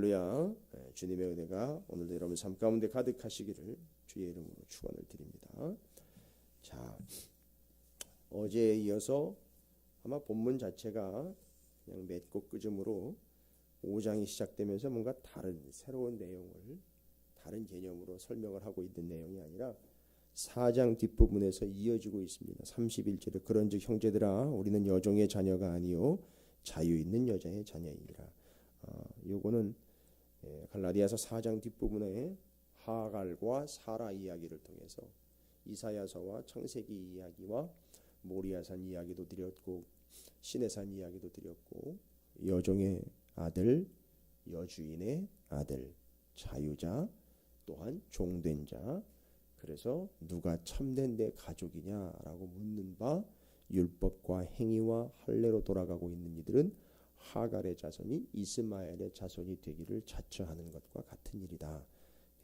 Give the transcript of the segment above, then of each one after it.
할렐루야. 주님의 은혜가 오늘도 여러분 삶 가운데 가득하시기를 주의 이름으로 축원을 드립니다. 자, 어제에 이어서 아마 본문 자체가 그냥 맺고 끄즘으로 5장이 시작되면서 뭔가 다른 새로운 내용을 다른 개념으로 설명을 하고 있는 내용이 아니라 4장 뒷부분에서 이어지고 있습니다. 31절에 그런즉 형제들아 우리는 여종의 자녀가 아니요 자유 있는 여자의 자녀이니라. 요거는 갈라디아서 4장 뒷부분에 하갈과 사라 이야기를 통해서 이사야서와 창세기 이야기와 모리아산 이야기도 드렸고 시내산 이야기도 드렸고 여종의 아들, 여주인의 아들, 자유자, 또한 종된 자. 그래서 누가 참된 내 가족이냐라고 묻는 바 율법과 행위와 할례로 돌아가고 있는 이들은 하갈의 자손이 이스마엘의 자손이 되기를 자처하는 것과 같은 일이다.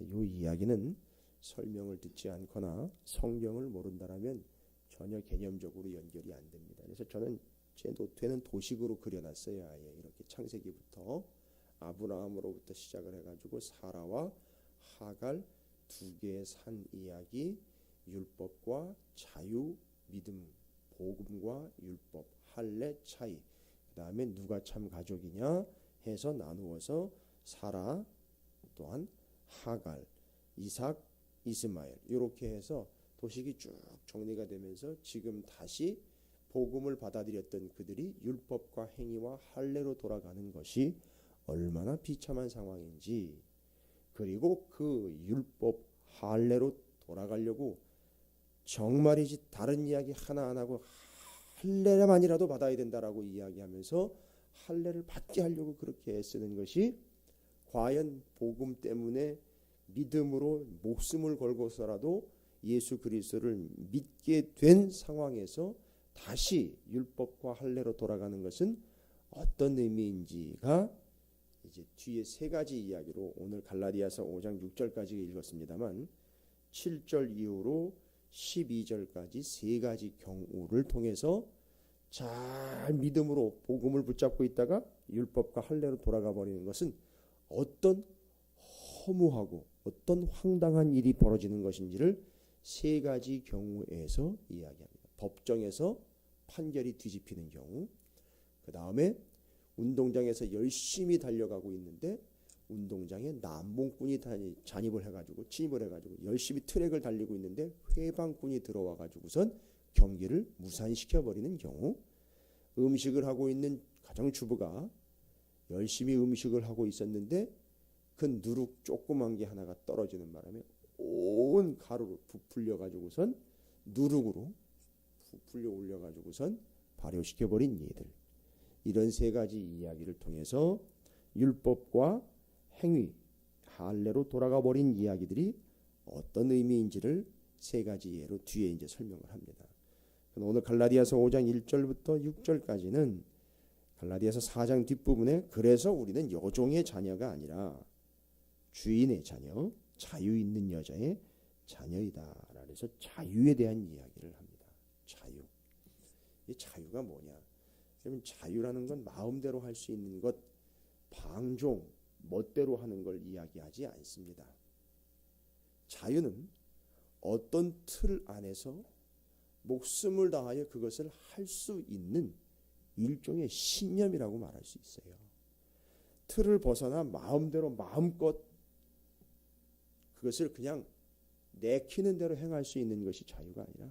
이 이야기는 설명을 듣지 않거나 성경을 모른다라면 전혀 개념적으로 연결이 안 됩니다. 그래서 저는 제 노트에는 도식으로 그려놨어요. 아예 이렇게 창세기부터 아브라함으로부터 시작을 해가지고 사라와 하갈 두 개의 산 이야기, 율법과 자유, 믿음, 복음과 율법, 할례 차이, 그 다음에 누가 참 가족이냐 해서 나누어서 사라, 또한 하갈, 이삭, 이스마엘 이렇게 해서 도식이 쭉 정리가 되면서 지금 다시 복음을 받아들였던 그들이 율법과 행위와 할례로 돌아가는 것이 얼마나 비참한 상황인지, 그리고 그 율법 할례로 돌아가려고 정말이지 다른 이야기 하나 안 하고 할례만이라도 받아야 된다라고 이야기하면서 할례를 받게 하려고 그렇게 애쓰는 것이 과연 복음 때문에 믿음으로 목숨을 걸고서라도 예수 그리스도를 믿게 된 상황에서 다시 율법과 할례로 돌아가는 것은 어떤 의미인지가 이제 뒤에 세 가지 이야기로 오늘 갈라디아서 5장 6절까지 읽었습니다만 7절 이후로 12절까지 세 가지 경우를 통해서 잘 믿음으로 복음을 붙잡고 있다가 율법과 할례로 돌아가 버리는 것은 어떤 허무하고 어떤 황당한 일이 벌어지는 것인지를 세 가지 경우에서 이야기합니다. 법정에서 판결이 뒤집히는 경우, 그 다음에 운동장에서 열심히 달려가고 있는데 운동장에 남봉꾼이 진입을 해가지고 열심히 트랙을 달리고 있는데 회방꾼이 들어와가지고선 경기를 무산시켜 버리는 경우, 음식을 하고 있는 가정주부가 열심히 음식을 하고 있었는데 그 누룩 조그만 게 하나가 떨어지는 바람에 온 가루로 부풀려 가지고선 누룩으로 부풀려 올려 가지고선 발효시켜 버린 이들, 이런 세 가지 이야기를 통해서 율법과 행위, 할례로 돌아가 버린 이야기들이 어떤 의미인지를 세 가지 예로 뒤에 이제 설명을 합니다. 오늘 갈라디아서 5장 1절부터 6절까지는 갈라디아서 4장 뒷부분에 그래서 우리는 여종의 자녀가 아니라 주인의 자녀, 자유 있는 여자의 자녀이다. 그래서 자유에 대한 이야기를 합니다. 자유. 이 자유가 뭐냐? 그러면 자유라는 건 마음대로 할 수 있는 것, 방종, 멋대로 하는 걸 이야기하지 않습니다. 자유는 어떤 틀 안에서 목숨을 다하여 그것을 할 수 있는 일종의 신념이라고 말할 수 있어요. 틀을 벗어나 마음대로 마음껏 그것을 그냥 내키는 대로 행할 수 있는 것이 자유가 아니라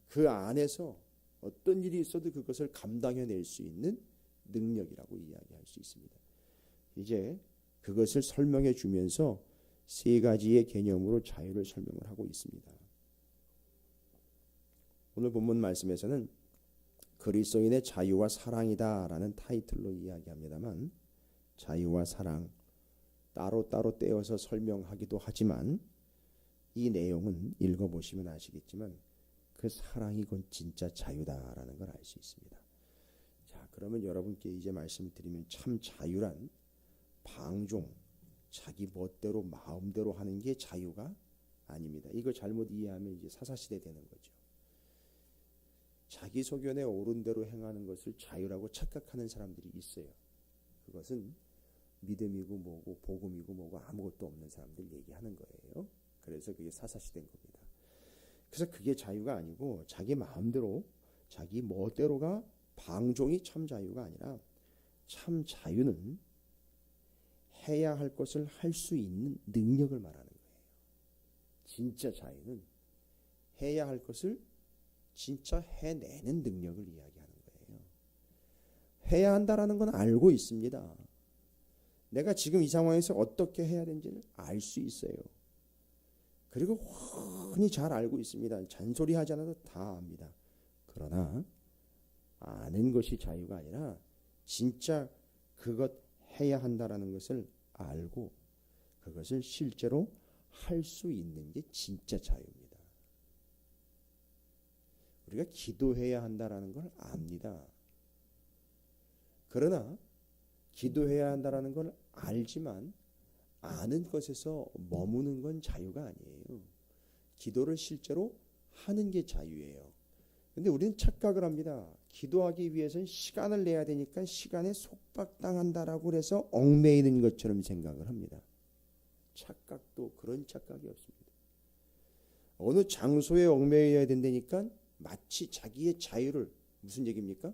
그 안에서 어떤 일이 있어도 그것을 감당해낼 수 있는 능력이라고 이야기할 수 있습니다. 이제 그것을 설명해 주면서 세 가지의 개념으로 자유를 설명을 하고 있습니다. 오늘 본문 말씀에서는 그리스도인의 자유와 사랑이다라는 타이틀로 이야기합니다만, 자유와 사랑 따로따로 떼어서 설명하기도 하지만 이 내용은 읽어보시면 아시겠지만 그 사랑이 곧 진짜 자유다라는 걸 알 수 있습니다. 자, 그러면 여러분께 이제 말씀드리면 참 자유란 방종, 자기 멋대로 마음대로 하는 게 자유가 아닙니다. 이거 잘못 이해하면 이제 사사시대 되는 거죠. 자기 소견에 옳은 대로 행하는 것을 자유라고 착각하는 사람들이 있어요. 그것은 믿음이고 뭐고 복음이고 뭐고 아무것도 없는 사람들 얘기하는 거예요. 그래서 그게 사사시대인 겁니다. 그래서 그게 자유가 아니고 자기 마음대로 자기 멋대로가 방종이 참 자유가 아니라 참 자유는 해야 할 것을 할 수 있는 능력을 말하는 거예요. 진짜 자유는 해야 할 것을 진짜 해내는 능력을 이야기하는 거예요. 해야 한다라는 건 알고 있습니다. 내가 지금 이 상황에서 어떻게 해야 되는지를 알 수 있어요. 그리고 훤히 잘 알고 있습니다. 잔소리하지 않아도 다 압니다. 그러나 아는 것이 자유가 아니라 진짜 그것 해야 한다라는 것을 알고 그것을 실제로 할 수 있는 게 진짜 자유입니다. 우리가 기도해야 한다라는 걸 압니다. 그러나 기도해야 한다라는 걸 알지만 아는 것에서 머무는 건 자유가 아니에요. 기도를 실제로 하는 게 자유예요. 근데 우리는 착각을 합니다. 기도하기 위해서는 시간을 내야 되니까 시간에 속박당한다라고 해서 얽매이는 것처럼 생각을 합니다. 착각도 그런 착각이 없습니다. 어느 장소에 얽매여야 된다니까 마치 자기의 자유를 무슨 얘기입니까?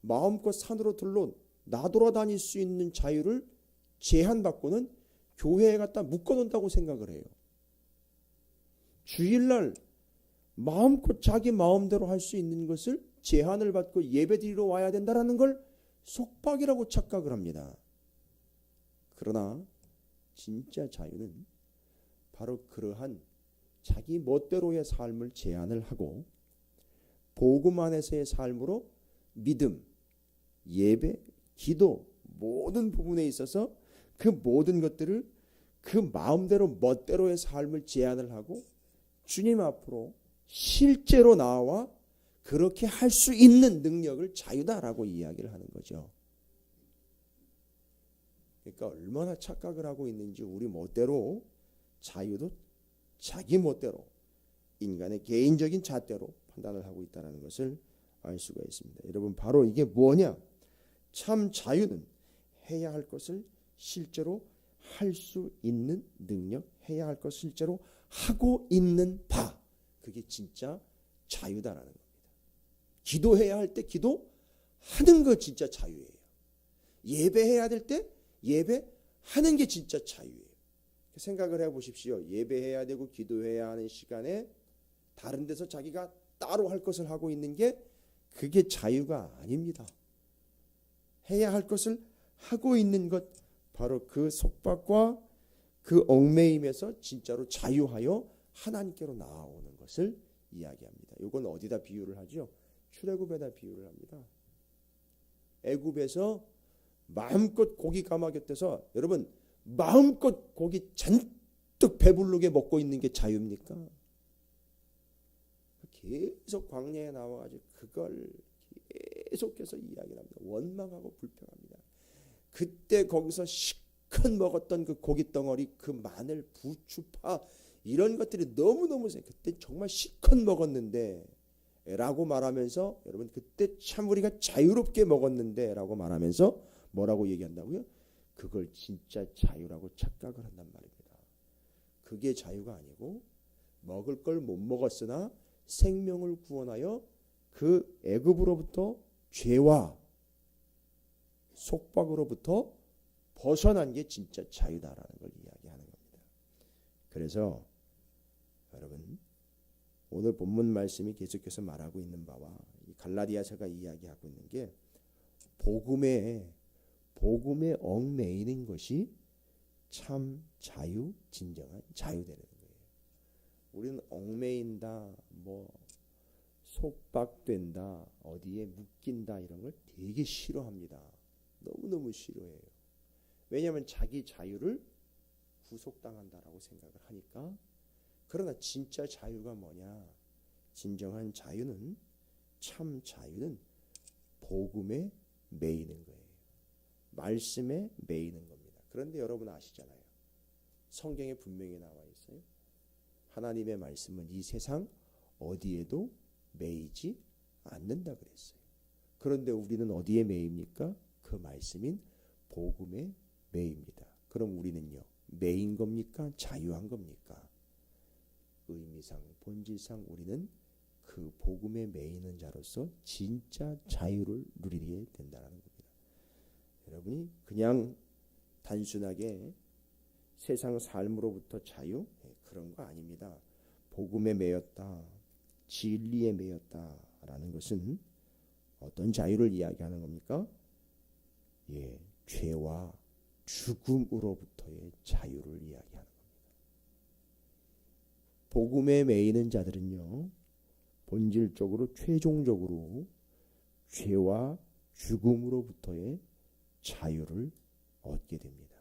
마음껏 산으로 들러 나돌아다닐 수 있는 자유를 제한받고는 교회에 갖다 묶어놓는다고 생각을 해요. 주일날 마음껏 자기 마음대로 할 수 있는 것을 제한을 받고 예배드리러 와야 된다는 걸 속박이라고 착각을 합니다. 그러나 진짜 자유는 바로 그러한 자기 멋대로의 삶을 제한을 하고 복음 안에서의 삶으로 믿음, 예배, 기도 모든 부분에 있어서 그 모든 것들을 그 마음대로 멋대로의 삶을 제한을 하고 주님 앞으로 실제로 나와 그렇게 할 수 있는 능력을 자유다라고 이야기를 하는 거죠. 그러니까 얼마나 착각을 하고 있는지 우리 멋대로 자유도 자기 멋대로 인간의 개인적인 잣대로 판단을 하고 있다는 것을 알 수가 있습니다. 여러분 바로 이게 뭐냐? 참 자유는 해야 할 것을 실제로 할 수 있는 능력, 해야 할 것을 실제로 하고 있는 바, 그게 진짜 자유다라는 겁니다. 기도해야 할 때 기도하는 거 진짜 자유예요. 예배해야 될 때 예배하는 게 진짜 자유예요. 생각을 해보십시오. 예배해야 되고 기도해야 하는 시간에 다른 데서 자기가 따로 할 것을 하고 있는 게 그게 자유가 아닙니다. 해야 할 것을 하고 있는 것, 바로 그 속박과 그 얽매임에서 진짜로 자유하여 하나님께로 나아오는 것을 이야기합니다. 이건 어디다 비유를 하죠? 출애굽에다 비유를 합니다. 애굽에서 마음껏 고기 가마 곁에서 여러분 마음껏 고기 잔뜩 배부르게 먹고 있는 게 자유입니까? 계속 광야에 나와가지고 그걸 계속해서 이야기를 합니다. 원망하고 불평합니다. 그때 거기서 실컷 먹었던 그 고기 덩어리, 그 마늘, 부추파 이런 것들이 너무너무 세. 그때 정말 실컷 먹었는데 라고 말하면서 여러분 그때 참 우리가 자유롭게 먹었는데 라고 말하면서 뭐라고 얘기한다고요? 그걸 진짜 자유라고 착각을 한단 말입니다. 그게 자유가 아니고 먹을 걸 못 먹었으나 생명을 구원하여 그 애굽으로부터 죄와 속박으로부터 벗어난 게 진짜 자유다라는 걸 이야기하는 겁니다. 그래서 여러분 오늘 본문 말씀이 계속해서 말하고 있는 바와 갈라디아서가 이야기하고 있는 게 복음에 얽매이는 것이 참 자유, 진정한 자유되는 거예요. 우리는 얽매인다, 뭐 속박된다, 어디에 묶인다 이런 걸 되게 싫어합니다. 너무너무 싫어해요. 왜냐하면 자기 자유를 구속당한다라고 생각을 하니까. 그러나 진짜 자유가 뭐냐? 진정한 자유는, 참 자유는 복음에 매이는 거예요. 말씀에 매이는 겁니다. 그런데 여러분 아시잖아요. 성경에 분명히 나와 있어요. 하나님의 말씀은 이 세상 어디에도 매이지 않는다 그랬어요. 그런데 우리는 어디에 매입니까? 그 말씀인 복음에 매입니다. 그럼 우리는요, 매인 겁니까? 자유한 겁니까? 의미상, 본질상 우리는 그 복음에 매이는 자로서 진짜 자유를 누리게 된다는 겁니다. 여러분이 그냥 단순하게 세상 삶으로부터 자유? 그런 거 아닙니다. 복음에 매였다, 진리에 매였다라는 것은 어떤 자유를 이야기하는 겁니까? 죄와 죽음으로부터의 자유를 이야기하는 겁니다. 복음에 매이는 자들은요, 본질적으로 최종적으로 죄와 죽음으로부터의 자유를 얻게 됩니다.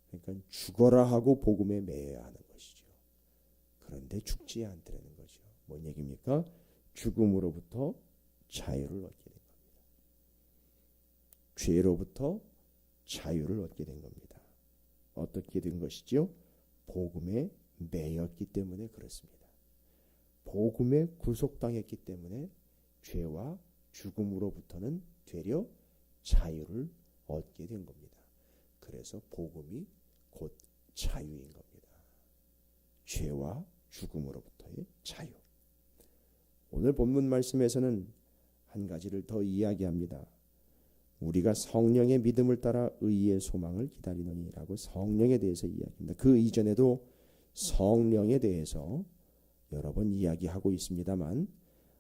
그러니까 죽어라 하고 복음에 매여야 하는 것이죠. 그런데 죽지 않더라는 거죠. 뭔 얘기입니까? 죽음으로부터 자유를 얻게 된 겁니다. 죄로부터 자유를 얻게 된 겁니다. 어떻게 된 것이죠? 복음에 매였기 때문에 그렇습니다. 복음에 구속당했기 때문에 죄와 죽음으로부터는 되려 자유를 얻게 된 겁니다. 그래서 복음이 곧 자유인 겁니다. 죄와 죽음으로부터의 자유. 오늘 본문 말씀에서는 한 가지를 더 이야기합니다. 우리가 성령의 믿음을 따라 의의 소망을 기다리노니라고 성령에 대해서 이야기합니다. 그 이전에도 성령에 대해서 여러 번 이야기하고 있습니다만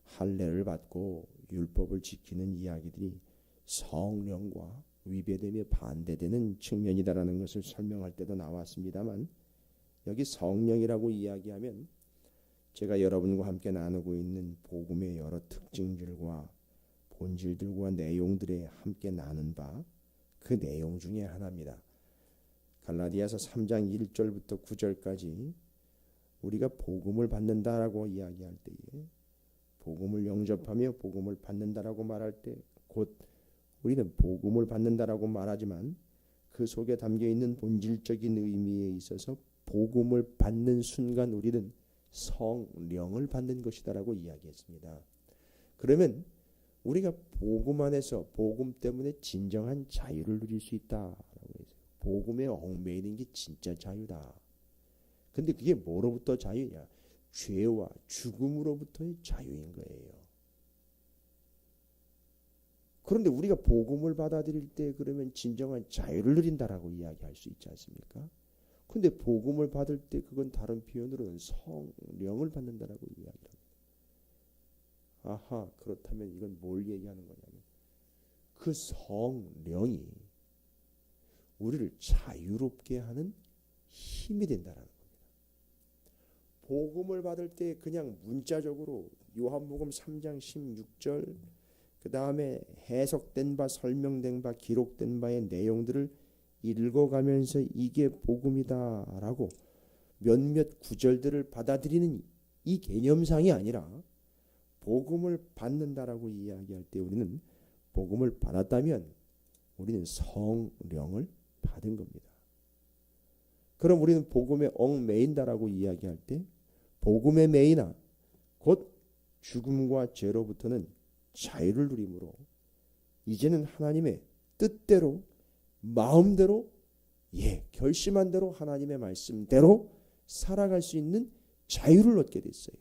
할례를 받고 율법을 지키는 이야기들이 성령과 위배되며 반대되는 측면이다라는 것을 설명할 때도 나왔습니다만 여기 성령이라고 이야기하면 제가 여러분과 함께 나누고 있는 복음의 여러 특징들과 본질들과 내용들에 함께 나눈 바 그 내용 중에 하나입니다. 갈라디아서 3장 1절부터 9절까지 우리가 복음을 받는다라고 이야기할 때에 복음을 영접하며 복음을 받는다라고 말할 때 곧 우리는 복음을 받는다라고 말하지만 그 속에 담겨 있는 본질적인 의미에 있어서 복음을 받는 순간 우리는 성령을 받는 것이다라고 이야기했습니다. 그러면 우리가 복음 안에서 복음 때문에 진정한 자유를 누릴 수 있다라고 했어요. 복음에 얽매이는 게 진짜 자유다. 근데 그게 뭐로부터 자유냐? 죄와 죽음으로부터의 자유인 거예요. 그런데 우리가 복음을 받아들일 때 그러면 진정한 자유를 누린다라고 이야기할 수 있지 않습니까? 근데 복음을 받을 때 그건 다른 표현으로는 성령을 받는다라고 이야기합니다. 아하, 그렇다면 이건 뭘 얘기하는 거냐면 그 성령이 우리를 자유롭게 하는 힘이 된다라는 겁니다. 복음을 받을 때 그냥 문자적으로 요한복음 3장 16절 그 다음에 해석된 바, 설명된 바, 기록된 바의 내용들을 읽어가면서 이게 복음이다라고 몇몇 구절들을 받아들이는 이 개념상이 아니라 복음을 받는다라고 이야기할 때 우리는 복음을 받았다면 우리는 성령을 받은 겁니다. 그럼 우리는 복음에 얽매인다라고 이야기할 때 복음의 매이나 곧 죽음과 죄로부터는 자유를 누리므로 이제는 하나님의 뜻대로 마음대로 결심한 대로 하나님의 말씀대로 살아갈 수 있는 자유를 얻게 됐어요.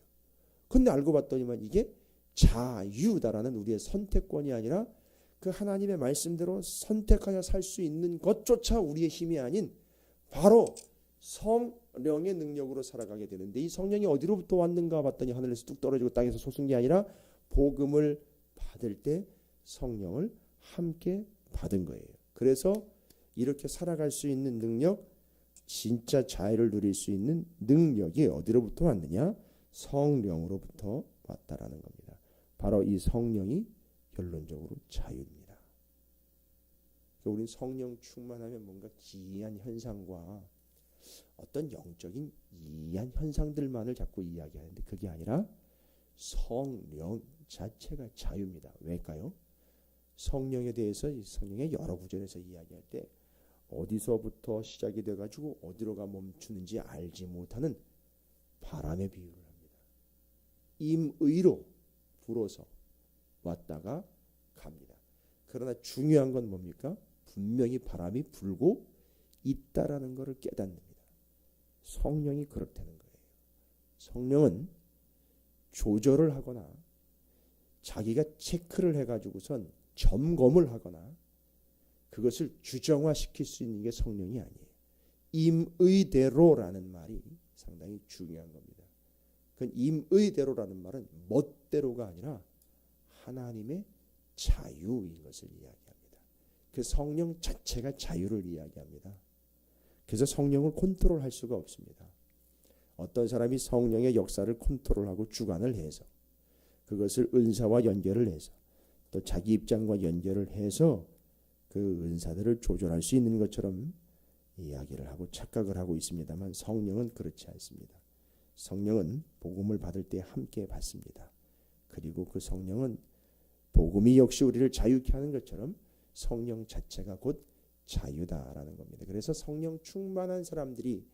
근데 알고 봤더니만 이게 자유다라는 우리의 선택권이 아니라 그 하나님의 말씀대로 선택하여 살 수 있는 것조차 우리의 힘이 아닌 바로 성령의 능력으로 살아가게 되는데 이 성령이 어디로부터 왔는가 봤더니 하늘에서 뚝 떨어지고 땅에서 솟은 게 아니라 복음을 받을 때 성령을 함께 받은 거예요. 그래서 이렇게 살아갈 수 있는 능력, 진짜 자유를 누릴 수 있는 능력이 어디로부터 왔느냐? 성령으로부터 왔다라는 겁니다. 바로 이 성령이 결론적으로 자유입니다. 우리는 성령 충만하면 뭔가 기이한 현상과 어떤 영적인 이한 현상들만을 자꾸 이야기하는데 그게 아니라 성령 자체가 자유입니다. 왜일까요? 성령에 대해서 성령의 여러 구절에서 이야기할 때 어디서부터 시작이 돼가지고 어디로가 멈추는지 알지 못하는 바람의 비유를 합니다. 임의로 불어서 왔다가 갑니다. 그러나 중요한 건 뭡니까? 분명히 바람이 불고 있다라는 것을 깨닫습니다. 성령이 그렇다는 거예요. 성령은 조절을 하거나 자기가 체크를 해가지고선 점검을 하거나 그것을 규정화시킬 수 있는 게 성령이 아니에요. 임의대로라는 말이 상당히 중요한 겁니다. 그 임의대로라는 말은 멋대로가 아니라 하나님의 자유인 것을 이야기합니다. 그 성령 자체가 자유를 이야기합니다. 그래서 성령을 컨트롤할 수가 없습니다. 어떤 사람이 성령의 역사를 컨트롤하고 주관을 해서 그것을 은사와 연결을 해서 또 자기 입장과 연결을 해서 그 은사들을 조절할 수 있는 것처럼 이야기를 하고 착각을 하고 있습니다만 성령은 그렇지 않습니다. 성령은 복음을 받을 때 함께 받습니다. 그리고 그 성령은 복음이 역시 우리를 자유케 하는 것처럼 성령 자체가 곧 자유다라는 겁니다. 그래서 성령 충만한 사람들이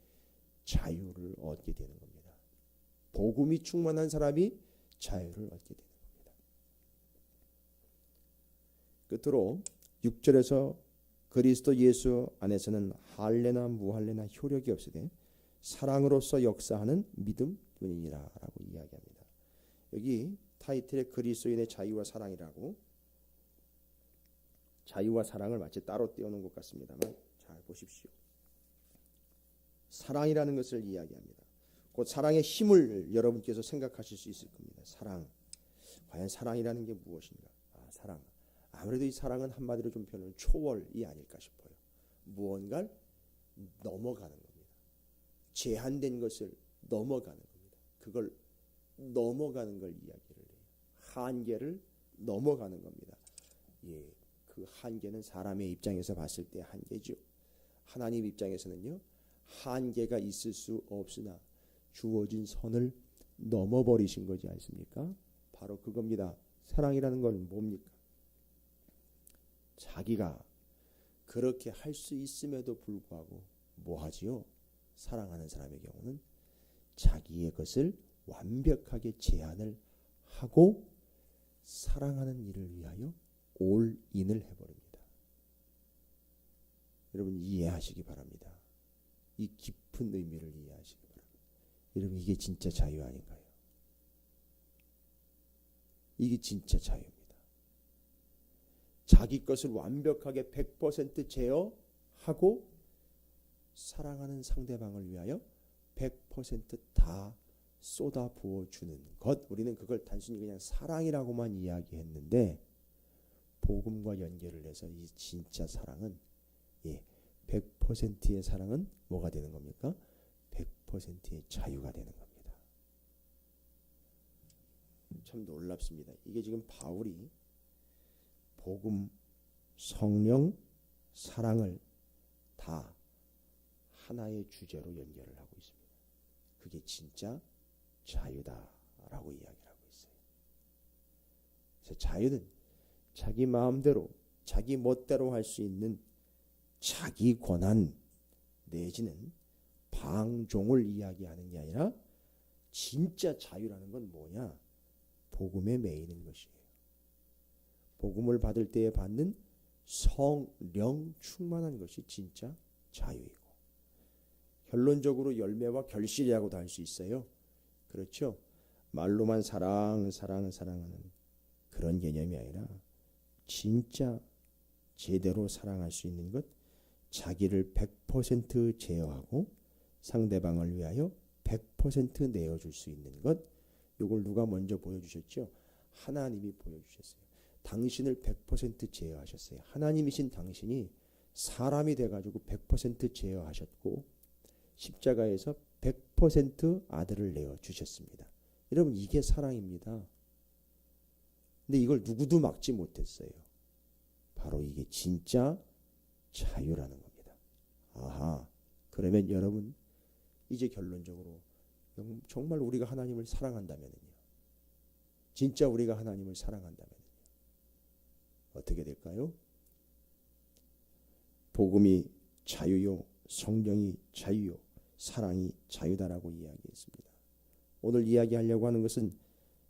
자유를 얻게 되는 겁니다. 복음이 충만한 사람이 자유를 얻게 되는 겁니다. 끝으로 6절에서 그리스도 예수 안에서는 할례나 무할례나 효력이 없으되 사랑으로서 역사하는 믿음뿐이니라 라고 이야기합니다. 여기 타이틀에 그리스도인의 자유와 사랑이라고 자유와 사랑을 마치 따로 떼어놓은 것 같습니다만 잘 보십시오. 사랑이라는 것을 이야기합니다. 곧 사랑의 힘을 여러분께서 생각하실 수 있을 겁니다. 사랑. 과연 사랑이라는 게 무엇인가? 사랑. 아무래도 이 사랑은 한마디로 좀 표현하면 초월이 아닐까 싶어요. 무언가를 넘어가는 겁니다. 제한된 것을 넘어가는 겁니다. 그걸 넘어가는 걸 이야기를 해요. 한계를 넘어가는 겁니다. 예, 그 한계는 사람의 입장에서 봤을 때 한계죠. 하나님 입장에서는요. 한계가 있을 수 없으나 주어진 선을 넘어버리신 거지 않습니까? 바로 그겁니다. 사랑이라는 건 뭡니까? 자기가 그렇게 할 수 있음에도 불구하고 뭐하지요? 사랑하는 사람의 경우는 자기의 것을 완벽하게 제한을 하고 사랑하는 일을 위하여 올인을 해버립니다. 여러분 이해하시기 바랍니다. 이 깊은 의미를 이해하시기 바랍니다. 여러분 이게 진짜 자유 아닌가요? 이게 진짜 자유입니다. 자기 것을 완벽하게 100% 제어하고 사랑하는 상대방을 위하여 100% 쏟아 부어주는 것. 우리는 그걸 단순히 그냥 사랑이라고만 이야기했는데 복음과 연결을 해서 이 진짜 사랑은 100%의 사랑은 뭐가 되는 겁니까? 100%의 자유가 되는 겁니다. 참 놀랍습니다. 이게 지금 바울이 복음, 성령, 사랑을 다 하나의 주제로 연결을 하고 있습니다. 그게 진짜 자유다라고 이야기를 하고 있어요. 그래서 자유는 자기 마음대로 자기 멋대로 할 수 있는 자기 권한 내지는 방종을 이야기하는 게 아니라 진짜 자유라는 건 뭐냐? 복음에 매이는 것이에요. 복음을 받을 때에 받는 성령 충만한 것이 진짜 자유이고 결론적으로 열매와 결실이라고도 할 수 있어요. 그렇죠? 말로만 사랑하는 그런 개념이 아니라 진짜 제대로 사랑할 수 있는 것, 자기를 100% 제어하고 상대방을 위하여 100% 내어줄 수 있는 것, 이걸 누가 먼저 보여주셨죠? 하나님이 보여주셨어요. 당신을 100% 제어하셨어요. 하나님이신 당신이 사람이 돼가지고 100% 제어하셨고 십자가에서 100% 아들을 내어주셨습니다. 여러분 이게 사랑입니다. 근데 이걸 누구도 막지 못했어요. 바로 이게 진짜 자유라는 겁니다. 아하, 그러면 여러분 이제 결론적으로 정말 우리가 하나님을 사랑한다면요. 진짜 우리가 하나님을 사랑한다면요. 어떻게 될까요? 복음이 자유요, 성령이 자유요, 사랑이 자유다라고 이야기했습니다. 오늘 이야기하려고 하는 것은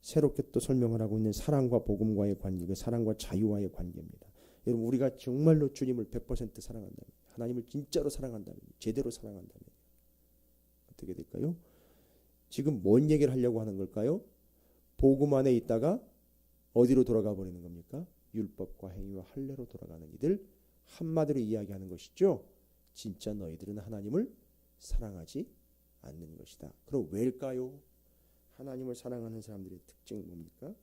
새롭게 또 설명을 하고 있는 사랑과 복음과의 관계, 사랑과 자유와의 관계입니다. 여러분 우리가 정말로 주님을 100% 사랑한다면, 하나님을 진짜로 사랑한다면, 제대로 사랑한다면 어떻게 될까요? 지금 뭔 얘기를 하려고 하는 걸까요? 복음 안에 있다가 어디로 돌아가 버리는 겁니까? 율법과 행위와 할례로 돌아가는 이들, 한마디로 이야기하는 것이죠. 진짜 너희들은 하나님을 사랑하지 않는 것이다. 그럼 왜일까요? 하나님을 사랑하는 사람들의 특징은 뭡니까?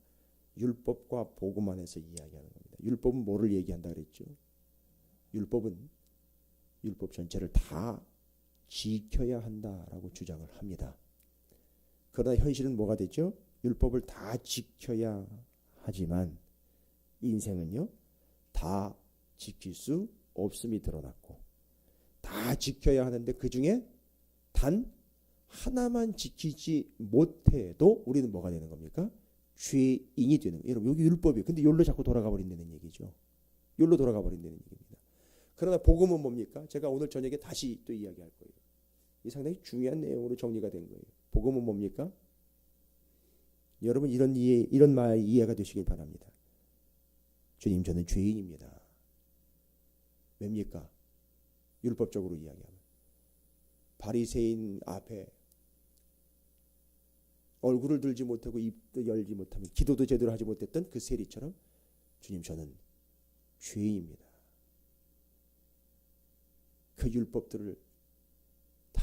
율법과 복음 안에서 이야기하는 겁니다. 율법은 뭐를 얘기한다 그랬죠? 율법은 율법 전체를 다 지켜야 한다라고 주장을 합니다. 그러나 현실은 뭐가 되죠? 율법을 다 지켜야 하지만 인생은요, 다 지킬 수 없음이 드러났고, 다 지켜야 하는데 그 중에 단 하나만 지키지 못해도 우리는 뭐가 되는 겁니까? 죄인이 되는 거예요. 여러분 여기 율법이에요. 근데 율로 자꾸 돌아가 버린다는 얘기죠. 율로 돌아가 버린다는 얘기입니다. 그러나 복음은 뭡니까? 제가 오늘 저녁에 다시 또 이야기할 거예요. 이 상당히 중요한 내용으로 정리가 된 거예요. 복음은 뭡니까? 여러분 이런 말 이해가 되시길 바랍니다. 주님, 저는 죄인입니다. 왜입니까? 율법적으로 이야기하면 바리새인 앞에 얼굴을 들지 못하고 입도 열지 못하면, 기도도 제대로 하지 못했던 그 세리처럼, 주님, 저는 죄인입니다. 그 율법들을 다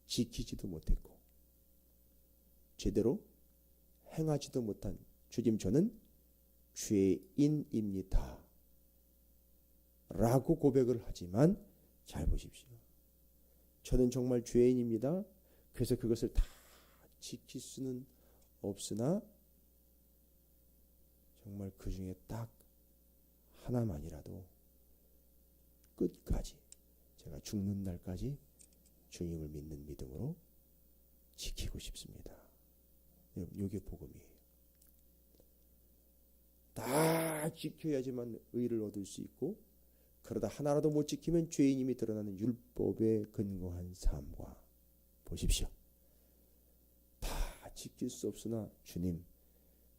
지키지도 못했고 제대로 행하지도 못한 주님, 저는 죄인입니다 라고 고백을 하지만, 잘 보십시오. 저는 정말 죄인입니다. 그래서 그것을 다 지킬 수는 없으나 정말 그 중에 딱 하나만이라도 끝까지, 제가 죽는 날까지 주님을 믿는 믿음으로 지키고 싶습니다. 이게 복음이에요. 다 지켜야지만 의를 얻을 수 있고, 그러다 하나라도 못 지키면 죄인임이 드러나는 율법에 근거한 삶과, 보십시오. 다 지킬 수 없으나 주님,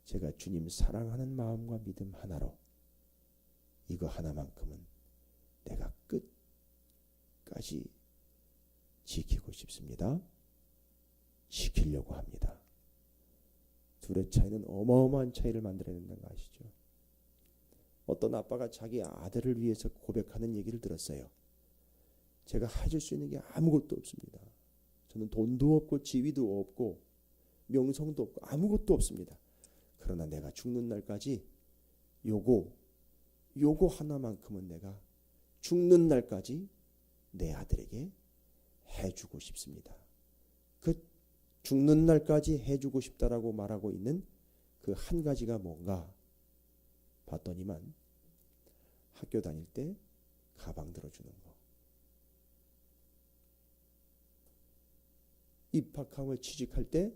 제가 주님 사랑하는 마음과 믿음 하나로 이거 하나만큼은 내가 끝까지 지키고 싶습니다. 지키려고 합니다. 둘의 차이는 어마어마한 차이를 만들어낸다는 거 아시죠? 어떤 아빠가 자기 아들을 위해서 고백하는 얘기를 들었어요. 제가 해줄 수 있는 게 아무것도 없습니다. 저는 돈도 없고 지위도 없고 명성도 없고 아무것도 없습니다. 그러나 내가 죽는 날까지 요거 하나만큼은 내가 죽는 날까지 내 아들에게 해주고 싶습니다. 그 죽는 날까지 해주고 싶다라고 말하고 있는 그 한 가지가 뭔가 봤더니만, 학교 다닐 때 가방 들어주는 거, 입학하고 취직할 때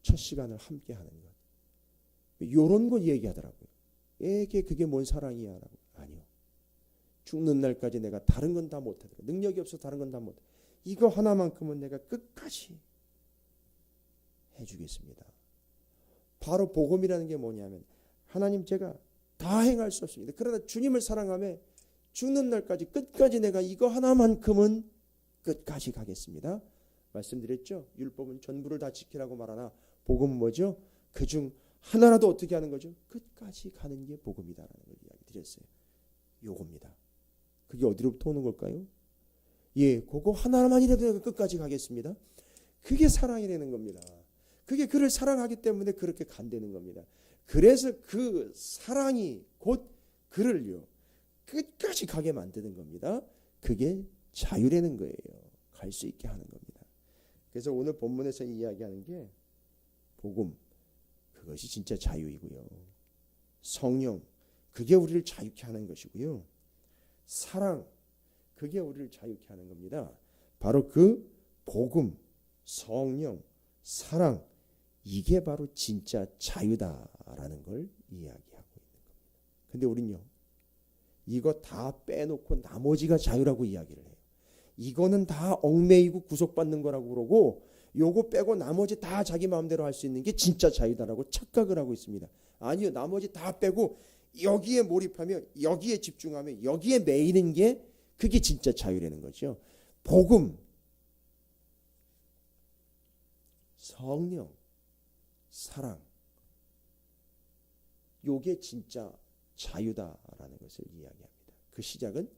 첫 시간을 함께 하는 것, 요런 거 얘기하더라고요. 에게 그게 뭔 사랑이야 라고. 아니요, 죽는 날까지 내가 다른 건 다 못하더라도, 능력이 없어서 다른 건 다 못해, 이거 하나만큼은 내가 끝까지 해주겠습니다. 바로 복음이라는 게 뭐냐면, 하나님, 제가 다 행할 수 없습니다. 그러나 주님을 사랑하며 죽는 날까지 끝까지 내가 이거 하나만큼은 끝까지 가겠습니다. 말씀드렸죠? 율법은 전부를 다 지키라고 말하나 복음은 뭐죠? 그중 하나라도 어떻게 하는 거죠? 끝까지 가는 게 복음이다라는 걸 이야기 드렸어요. 요겁니다. 그게 어디로부터 오는 걸까요? 예, 그거 하나만이라도 내가 끝까지 가겠습니다. 그게 사랑이라는 겁니다. 그게 그를 사랑하기 때문에 그렇게 간다는 겁니다. 그래서 그 사랑이 곧 그를요 끝까지 가게 만드는 겁니다. 그게 자유라는 거예요. 갈 수 있게 하는 겁니다. 그래서 오늘 본문에서 이야기하는 게 복음, 그것이 진짜 자유이고요. 성령, 그게 우리를 자유케 하는 것이고요. 사랑, 그게 우리를 자유케 하는 겁니다. 바로 그 복음, 성령, 사랑, 이게 바로 진짜 자유다라는 걸 이야기하고 있는 겁니다. 근데 우린요, 이거 다 빼놓고 나머지가 자유라고 이야기를 해요. 이거는 다 얽매이고 구속받는 거라고 그러고, 요거 빼고 나머지 다 자기 마음대로 할 수 있는 게 진짜 자유다라고 착각을 하고 있습니다. 아니요, 나머지 다 빼고 여기에 몰입하며 여기에 집중하며 여기에 매이는 게 그게 진짜 자유라는 거죠. 복음, 성령, 사랑, 요게 진짜 자유다라는 것을 이야기합니다. 그 시작은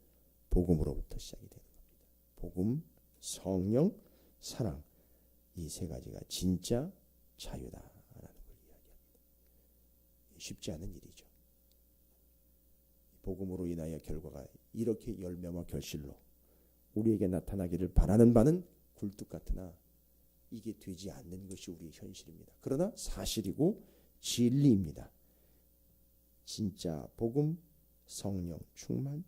복음으로부터 시작이 되는 겁니다. 복음, 성령, 사랑, 이 세 가지가 진짜 자유다라는 걸 이야기합니다. 쉽지 않은 일이죠. 복음으로 인하여 결과가 이렇게 열매와 결실로 우리에게 나타나기를 바라는 바는 굴뚝 같으나 이게 되지 않는 것이 우리의 현실입니다. 그러나 사실이고 진리입니다. 진짜 복음, 성령 충만,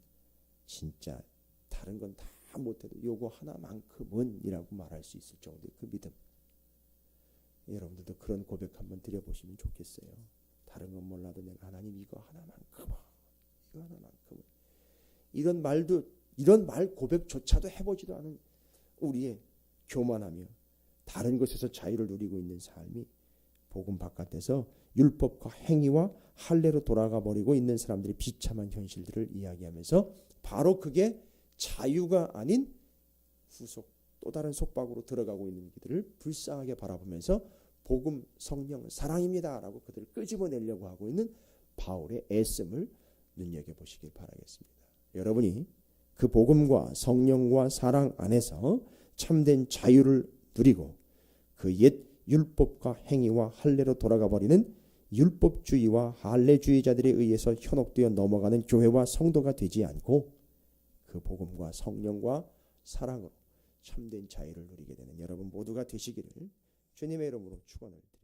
진짜 다른 건 다 못해도 요거 하나만큼은 이라고 말할 수 있을 정도의 그 믿음. 여러분들도 그런 고백 한번 드려보시면 좋겠어요. 다른 건 몰라도 내가 하나님 이거 하나만큼은, 이거 하나만큼은, 이런 말도, 이런 말 고백조차도 해보지도 않은 우리의 교만하며 다른 것에서 자유를 누리고 있는 삶이 복음 바깥에서 율법과 행위와 할례로 돌아가 버리고 있는 사람들의 비참한 현실들을 이야기하면서 바로 그게 자유가 아닌 후속 또 다른 속박으로 들어가고 있는 이들을 불쌍하게 바라보면서 복음, 성령, 사랑입니다라고 그들을 끄집어내려고 하고 있는 바울의 애씀을 눈여겨보시길 바라겠습니다. 여러분이 그 복음과 성령과 사랑 안에서 참된 자유를 누리고 그 옛 율법과 행위와 할례로 돌아가 버리는 율법주의와 할례주의자들에 의해서 현혹되어 넘어가는 교회와 성도가 되지 않고 그 복음과 성령과 사랑으로 참된 자유를 누리게 되는 여러분 모두가 되시기를 주님의 이름으로 축원을 드립니다.